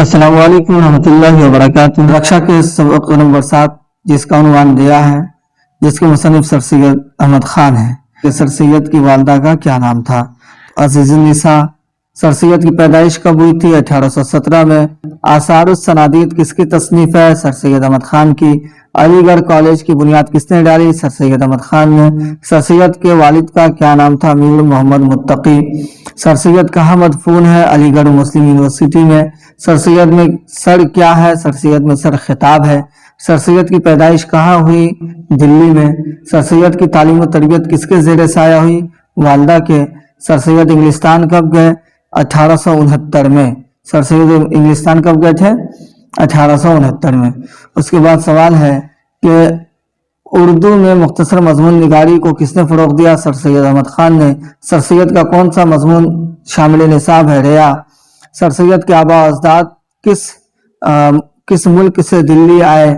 अस्सलाम वालेकुम रहमतुल्लाहि वबरकातुहू। रक्षा के सबक नंबर 7 जिसका उन्वान दिया है, जिसके मुसन्निफ सर सैयद अहमद खान है। कि सर सैयद की वालदा का क्या नाम था? अज़ीज़ुन्निसा। सर सैयद की पैदाइश कब हुई थी? 1817 में। आसारुस सनादीद किसकी तसनीफ है? सर सैयद अहमद खान की। अलीगढ़ कॉलेज की बुनियाद किसने डाली? सर सैयद अहमद खान ने। सर सैयद के वालिद का क्या नाम था? अमीर मोहम्मद मुत्तकी। सर सैयद कहाँ मदफून है? अलीगढ़ मुस्लिम यूनिवर्सिटी में। सर सैयद में सर क्या है? सर सैयद में सर खिताब है। सर सैयद की पैदाइश कहाँ हुई? दिल्ली में। सर सैयद की तालीम और तरबियत किसके ज़ेर साया हुई? वालदा के। सर सैयद इंग्लिस्तान कब गए? 1869 में। सर सैयद इंग्लिस्तान कब गए थे? 1869 में। उसके बाद सवाल है कि उर्दू में मुख्तसर मजमून निगारी को किसने फ़रोग़ दिया? सर सैयद अहमद खान ने। सर सैयद का कौन सा मजमून शामिल निसाब है? रिया। सर सैयद के आबा अजदाद किस मुल्क से दिल्ली आए?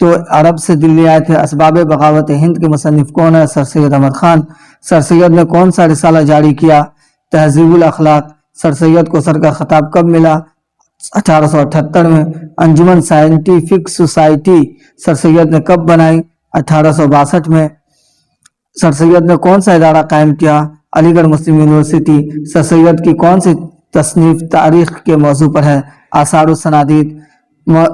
तो अरब से दिल्ली आए थे। असबाब बगावत हिंद के मुसन्निफ कौन है? सर सैयद अहमद खान। सर सैयद ने कौन सा रिसाला जारी किया? तहज़ीबुल अखलाक। सर सैयद को सर का खिताब कब मिला? 1878 में। अंजुमन साइंटिफिक सोसाइटी सर सैयद ने कब बनाई? 1862 में। सर सैयद ने कौन सा इदारा कायम किया? अलीगढ़ मुस्लिम यूनिवर्सिटी। सर सैयद की कौन सी तसनीफ तारीख के मौजू पर है? आसारुस सनादीद।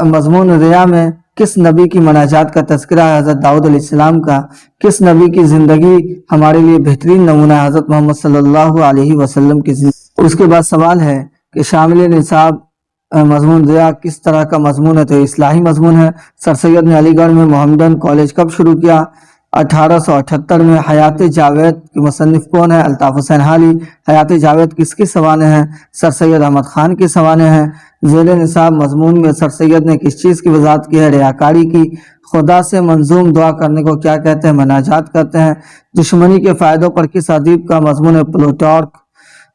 मजमून रिया में किस नबी की मनाजात का तज़किरा है? हज़रत दाऊद अलैहिस्सलाम का। किस नबी की ज़िंदगी हमारे लिए बेहतरीन नमूना है? हज़रत मोहम्मद सल्लल्लाहु अलैहि वसल्लम की ज़िंदगी। उसके बाद सवाल है कि शामिल निसाब मजमून रिया किस तरह का मजमून है? तो इस्लाही मजमून है। सर सैयद ने अलीगढ़ में मोहम्मदन कॉलेज कब शुरू किया? 1878 में। हयात जावेद के मुसन्निफ कौन है? अल्ताफ हुसैन हाली। हयात जावेद किसकी सवाने हैं? सर सैयद अहमद खान की सवाने हैं। ज़ेर निसाब मजमून में सर सैयद ने किस चीज़ की वजाहत की है? रियाकारी की। खुदा से मंजूम दुआ करने को क्या कहते हैं? मनाजात कहते हैं। दुश्मनी के फ़ायदों पर किस अदीब का मजमून है? प्लूटार्क।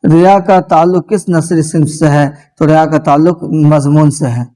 रिया का ताल्लुक किस नस्री सिंफ से है? तो रिया का ताल्लुक मजमून से है।